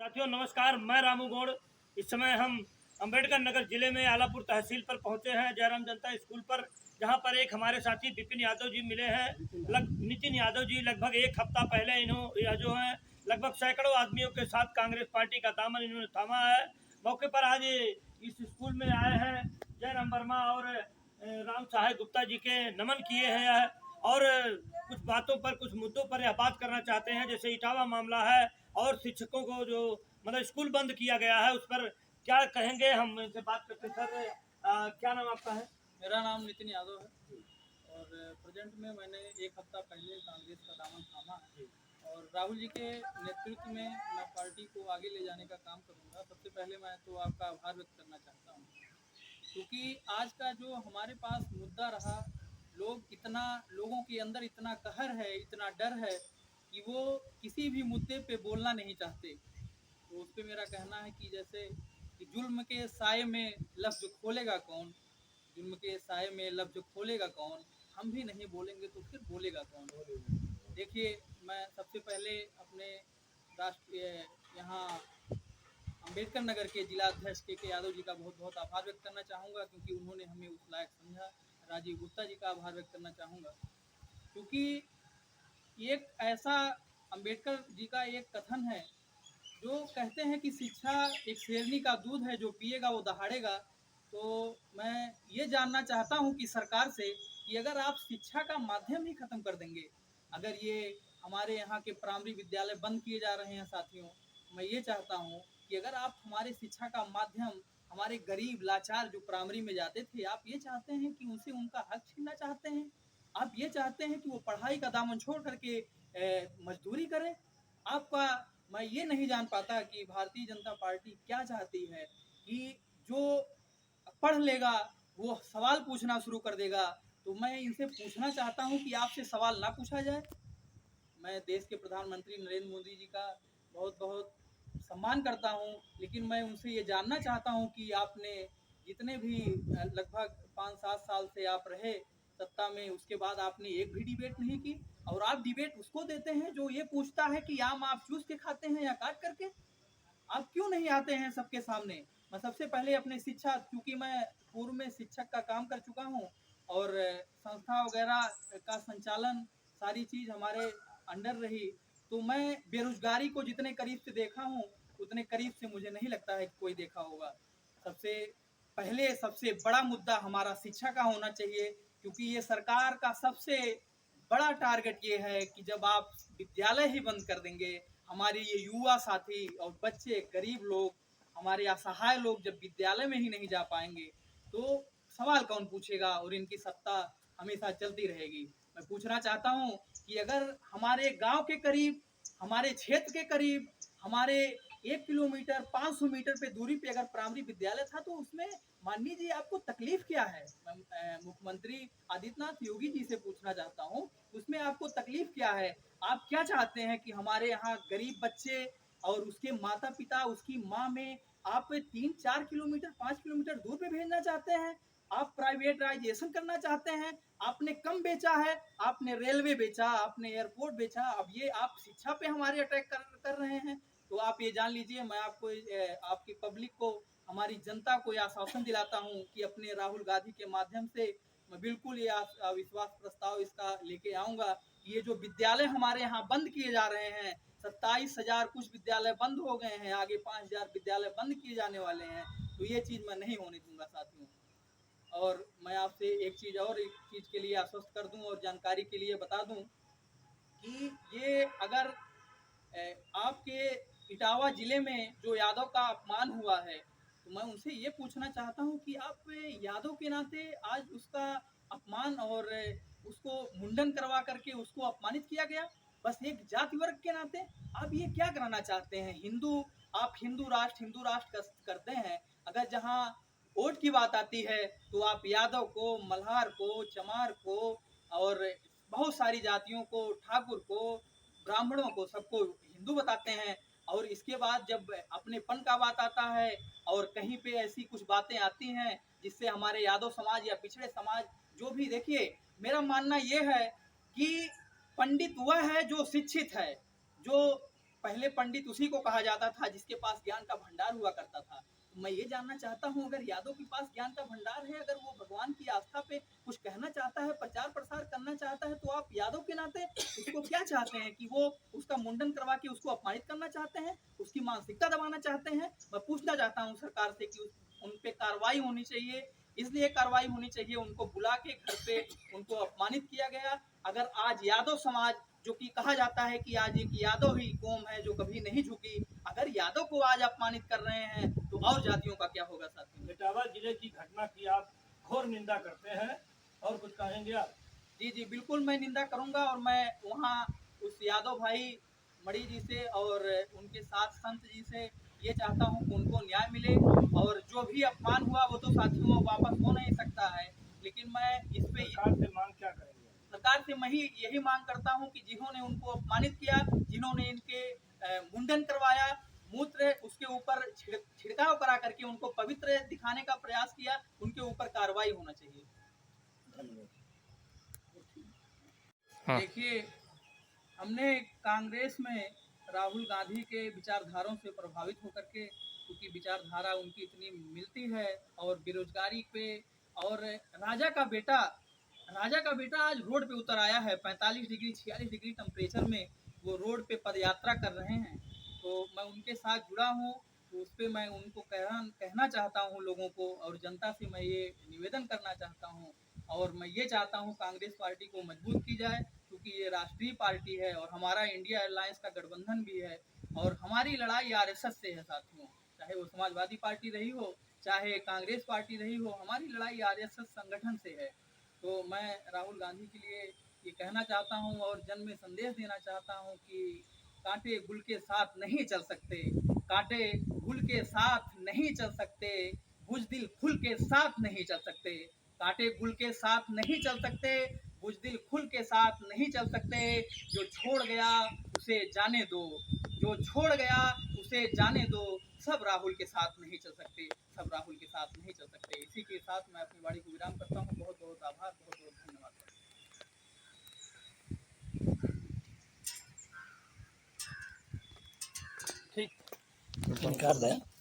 साथियों नमस्कार, मैं रामू गौड़। इस समय हम अंबेडकर नगर जिले में आलापुर तहसील पर पहुंचे हैं, जयराम जनता स्कूल पर, जहां पर एक हमारे साथी विपिन यादव जी मिले हैं। नितिन यादव जी लगभग एक हफ्ता पहले यह जो है लगभग सैकड़ों आदमियों के साथ कांग्रेस पार्टी का दामन इन्होंने थामा है। मौके पर आज इस स्कूल में आए हैं, जयराम वर्मा और राम साहेब गुप्ता जी के नमन किए हैं और कुछ बातों पर, कुछ मुद्दों पर यह बात करना चाहते हैं। जैसे इटावा मामला है और शिक्षकों को जो मतलब स्कूल बंद किया गया है, उस पर क्या कहेंगे। हम इनसे बात करते हैं। सर, क्या नाम आपका है? मेरा नाम नितिन यादव है और प्रेजेंट में मैंने एक हफ्ता पहले कांग्रेस का दामन थामा है और राहुल जी के नेतृत्व में मैं पार्टी को आगे ले जाने का काम करूंगा। सबसे पहले मैं तो आपका आभार व्यक्त करना चाहता हूं, क्योंकि आज का जो हमारे पास मुद्दा रहा, लोगों के अंदर इतना कहर है, इतना डर है कि वो किसी भी मुद्दे पे बोलना नहीं चाहते। तो उस पर मेरा कहना है कि जैसे कि जुल्म के साये में लफ्ज खोलेगा कौन, जुल्म के साये में लफ्ज खोलेगा कौन, हम भी नहीं बोलेंगे तो फिर बोलेगा कौन। देखिए, मैं सबसे पहले अपने राष्ट्रीय यहाँ अंबेडकर नगर के जिला अध्यक्ष के यादव जी का बहुत बहुत आभार व्यक्त करना चाहूँगा, क्योंकि उन्होंने हमें उस लायक समझा। राजीव गुप्ता जी का आभार व्यक्त करना चाहूँगा, क्योंकि एक ऐसा अंबेडकर जी का एक कथन है जो कहते हैं कि शिक्षा एक शेरनी का दूध है, जो पिएगा वो दहाड़ेगा। तो मैं ये जानना चाहता हूँ कि सरकार से कि अगर आप शिक्षा का माध्यम ही खत्म कर देंगे, अगर ये हमारे यहाँ के प्राइमरी विद्यालय बंद किए जा रहे हैं साथियों, मैं ये चाहता हूँ कि अगर आप हमारे शिक्षा का माध्यम, हमारे गरीब लाचार जो प्राइमरी में जाते थे, आप ये चाहते हैं कि उनसे उनका हक छीनना चाहते हैं, आप ये चाहते हैं कि वो पढ़ाई का दामन छोड़ करके मजदूरी करें। आपका मैं ये नहीं जान पाता कि भारतीय जनता पार्टी क्या चाहती है कि जो पढ़ लेगा वो सवाल पूछना शुरू कर देगा। तो मैं इनसे पूछना चाहता हूं कि आपसे सवाल ना पूछा जाए। मैं देश के प्रधानमंत्री नरेंद्र मोदी जी का बहुत बहुत सम्मान करता हूं, लेकिन मैं उनसे ये जानना चाहता हूं कि आपने जितने भी लगभग 5-7 साल से आप रहे सत्ता में, उसके बाद आपने एक भी डिबेट नहीं की। और आप डिबेट उसको देते हैं जो ये पूछता है कि आम आप चूस के खाते हैं या काट करके। आप क्यों नहीं आते हैं सबके सामने। मैं सबसे पहले अपने शिक्षा, क्योंकि मैं पूर्व में शिक्षक का काम कर चुका हूँ और संस्था वगैरह का संचालन सारी चीज़ हमारे अंडर रही, तो मैं बेरोजगारी को जितने करीब से देखा हूँ उतने करीब से मुझे नहीं लगता है कि कोई देखा होगा। सबसे पहले सबसे बड़ा मुद्दा हमारा शिक्षा का होना चाहिए, क्योंकि ये सरकार का सबसे बड़ा टारगेट ये है कि जब आप विद्यालय ही बंद कर देंगे, हमारे ये युवा साथी और बच्चे, गरीब लोग, हमारे असहाय लोग जब विद्यालय में ही नहीं जा पाएंगे तो सवाल कौन पूछेगा और इनकी सत्ता हमेशा चलती रहेगी। मैं पूछना चाहता हूँ कि अगर हमारे गांव के करीब, हमारे क्षेत्र के करीब, हमारे 1 किलोमीटर 500 मीटर पे दूरी पे अगर प्राइमरी विद्यालय था, तो उसमें मान लीजिए आपको तकलीफ क्या है। मैं मुख्यमंत्री आदित्यनाथ योगी जी से पूछना चाहता हूँ, उसमें आपको तकलीफ क्या है। आप क्या चाहते हैं कि हमारे यहाँ गरीब बच्चे और उसके माता पिता, उसकी माँ में आप 3-4 किलोमीटर 5 किलोमीटर दूर पे भेजना चाहते हैं। आप प्राइवेटाइजेशन करना चाहते हैं। आपने कम बेचा है, आपने रेलवे बेचा, आपने एयरपोर्ट बेचा, अब ये आप शिक्षा पे हमारे अटैक कर रहे हैं। तो आप ये जान लीजिए, मैं आपको आपकी पब्लिक को, हमारी जनता को यह आश्वासन दिलाता हूँ कि अपने राहुल गांधी के माध्यम से मैं बिल्कुल ये अविश्वास प्रस्ताव इसका लेके आऊँगा। ये जो विद्यालय हमारे यहाँ बंद किए जा रहे हैं, 27,000 कुछ विद्यालय बंद हो गए हैं, आगे 5,000 विद्यालय बंद किए जाने वाले हैं, तो ये चीज़ मैं नहीं होने दूंगा साथियों। और मैं आपसे एक चीज़ के लिए आश्वस्त कर दूं और जानकारी के लिए बता दूं कि ये अगर आपके इटावा जिले में जो यादव का अपमान हुआ है, तो मैं उनसे ये पूछना चाहता हूँ कि आप यादव के नाते आज उसका अपमान और उसको मुंडन करवा करके उसको अपमानित किया गया, बस एक जाति वर्ग के नाते आप ये क्या कराना चाहते हैं। आप हिंदू राष्ट्र करते हैं, अगर जहाँ वोट की बात आती है तो आप यादव को, मल्हार को, चमार को और बहुत सारी जातियों को, ठाकुर को, ब्राह्मणों को, सबको हिंदू बताते हैं। और इसके बाद जब अपनेपन का बात आता है और कहीं पे ऐसी कुछ बातें आती हैं जिससे हमारे यादव समाज या पिछड़े समाज, जो भी, देखिए मेरा मानना ये है कि पंडित वह है जो शिक्षित है, जो पहले पंडित उसी को कहा जाता था जिसके पास ज्ञान का भंडार हुआ करता था। मैं ये जानना चाहता हूँ, अगर यादव के पास ज्ञान का भंडार है, अगर वो भगवान की आस्था पे कुछ कहना चाहता है, प्रचार प्रसार करना चाहता है, तो आप यादव के नाते उसको क्या चाहते हैं कि वो उसका मुंडन करवा के उसको अपमानित करना चाहते हैं, उसकी मानसिकता दबाना चाहते हैं? मैं पूछना चाहता हूँ सरकार से कि उन पे कार्रवाई होनी चाहिए। इसलिए कार्रवाई होनी चाहिए, उनको बुला के घर पे उनको अपमानित किया गया। अगर आज यादव समाज, जो कि कहा जाता है कि आज एक यादव ही कौम है जो कभी नहीं झुकी, अगर यादव को आज अपमानित कर रहे हैं तो और जातियों का क्या होगा साथियों? इटावा जिले की घटना की आप घोर निंदा करते हैं, और कुछ कहेंगे आप? जी जी बिल्कुल, मैं निंदा करूंगा, और मैं वहाँ उस यादव भाई मणि जी से और उनके साथ संत जी से ये चाहता हूँ कि उनको न्याय मिले। और जो भी अपमान हुआ वो तो साथियों वापस हो नहीं सकता है, लेकिन मैं इस पे सरकार से मांग क्या करेंगे? सरकार से मैं यही मांग करता हूं कि जिन्होंने उनको अपमानित किया, जिन्होंने इनके मुंडन करवाया, मूत्र उसके ऊपर छिड़काव करा करके उनको पवित्र दिखाने का प्रयास किया, उनके ऊपर कार्रवाई होना चाहिए। हाँ। देखिए, हमने कांग्रेस में राहुल गांधी के विचारधारों से प्रभावित होकर के, क्योंकि विचारधारा उनकी इतनी मिलती है, और बेरोजगारी पे, और राजा का बेटा आज रोड पे उतर आया है, 45 डिग्री 46 डिग्री टेम्परेचर में वो रोड पे पदयात्रा कर रहे हैं। तो मैं उनके साथ जुड़ा हूँ, तो उस पर मैं उनको कहना चाहता हूँ लोगों को, और जनता से मैं ये निवेदन करना चाहता हूँ, और मैं ये चाहता हूँ कांग्रेस पार्टी को मजबूत की जाए, क्योंकि ये राष्ट्रीय पार्टी है और हमारा इंडिया अलायंस का गठबंधन भी है, और हमारी लड़ाई आरएसएस से है साथियों। चाहे वो समाजवादी पार्टी रही हो, चाहे कांग्रेस पार्टी रही हो, हमारी लड़ाई आरएसएस संगठन से है। तो मैं राहुल गांधी के लिए ये कहना चाहता हूँ और जन में संदेश देना चाहता हूँ कि कांटे गुल के साथ नहीं चल सकते, कांटे गुल के साथ नहीं चल सकते, बुज़दिल खुल के साथ नहीं चल सकते, कांटे गुल के साथ नहीं चल सकते, बुज़दिल खुल के साथ नहीं चल सकते। जो छोड़ गया उसे जाने दो, जो छोड़ गया उसे जाने दो, सब राहुल के साथ नहीं चल सकते, सब राहुल के साथ नहीं चल सकते। इसी के साथ मैं अपनी वाणी को विराम करता हूँ। बहुत बहुत आभार, बहुत बहुत धन्यवाद। ठीक, कर दें।